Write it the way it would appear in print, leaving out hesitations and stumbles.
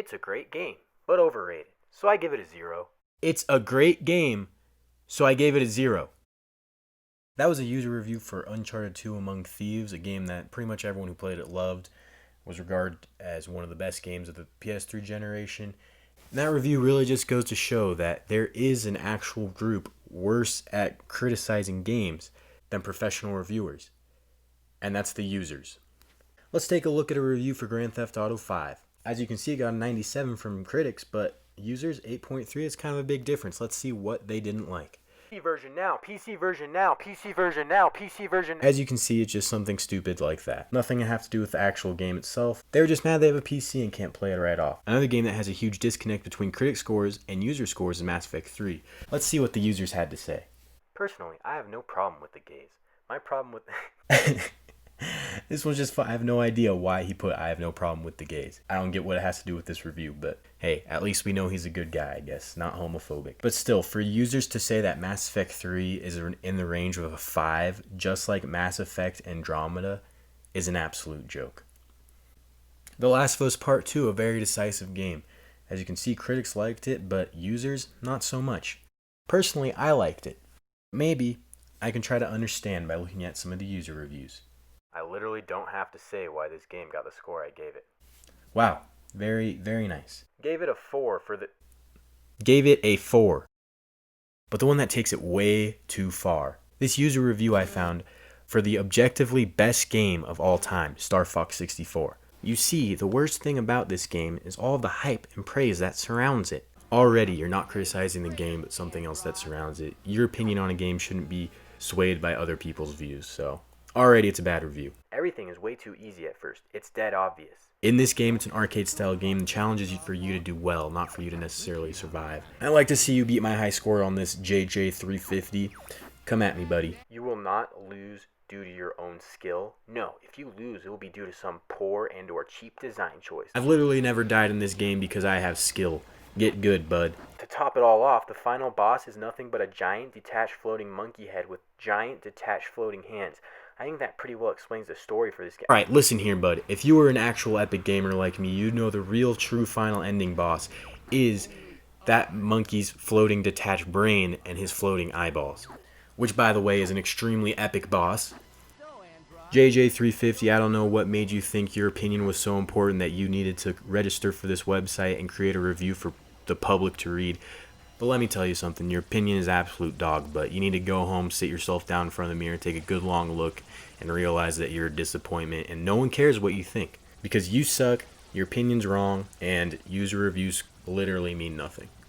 It's a great game, but overrated, so I give it a 0. It's a great game, so I gave it a 0. That was a user review for Uncharted 2 Among Thieves, a game that pretty much everyone who played it loved, was regarded as one of the best games of the PS3 generation. And that review really just goes to show that there is an actual group worse at criticizing games than professional reviewers, and that's the users. Let's take a look at a review for Grand Theft Auto 5. As you can see, it got a 97 from critics, but users 8.3 is kind of a big difference. Let's see what they didn't like. PC version now, PC version now, PC version now, PC version now. As you can see, it's just something stupid like that. Nothing to have to do with the actual game itself. They were just mad they have a PC and can't play it right off. Another game that has a huge disconnect between critic scores and user scores is Mass Effect 3. Let's see what the users had to say. Personally, I have no problem with the gays. My problem with... This one's just fun. I have no idea why he put I have no problem with the gays. I don't get what it has to do with this review, but hey, at least we know he's a good guy, I guess. Not homophobic. But still, for users to say that Mass Effect 3 is in the range of a 5, just like Mass Effect Andromeda, is an absolute joke. The Last of Us Part 2, a very decisive game. As you can see, critics liked it, but users, not so much. Personally, I liked it. Maybe I can try to understand by looking at some of the user reviews. I literally don't have to say why this game got the score I gave it. Wow, very, very nice. Gave it a 4 for the... Gave it a 4. But the one that takes it way too far. This user review I found for the objectively best game of all time, Star Fox 64. You see, the worst thing about this game is all the hype and praise that surrounds it. Already, you're not criticizing the game, but something else that surrounds it. Your opinion on a game shouldn't be swayed by other people's views, so... already it's a bad review. Everything is way too easy at first. It's dead obvious. In this game, it's an arcade-style game. The challenge is for you to do well, not for you to necessarily survive. I'd like to see you beat my high score on this JJ350. Come at me, buddy. You will not lose due to your own skill. No, if you lose, it will be due to some poor and or cheap design choice. I've literally never died in this game because I have skill. Get good, bud. To top it all off, the final boss is nothing but a giant detached floating monkey head with giant detached floating hands. I think that pretty well explains the story for this game. Alright, listen here, bud. If you were an actual epic gamer like me, you'd know the real true final ending boss is that monkey's floating detached brain and his floating eyeballs. Which, by the way, is an extremely epic boss. JJ350, I don't know what made you think your opinion was so important that you needed to register for this website and create a review for the public to read. But let me tell you something, your opinion is absolute dog butt. You need to go home, sit yourself down in front of the mirror, take a good long look, and realize that you're a disappointment, and no one cares what you think. Because you suck, your opinion's wrong, and user reviews literally mean nothing.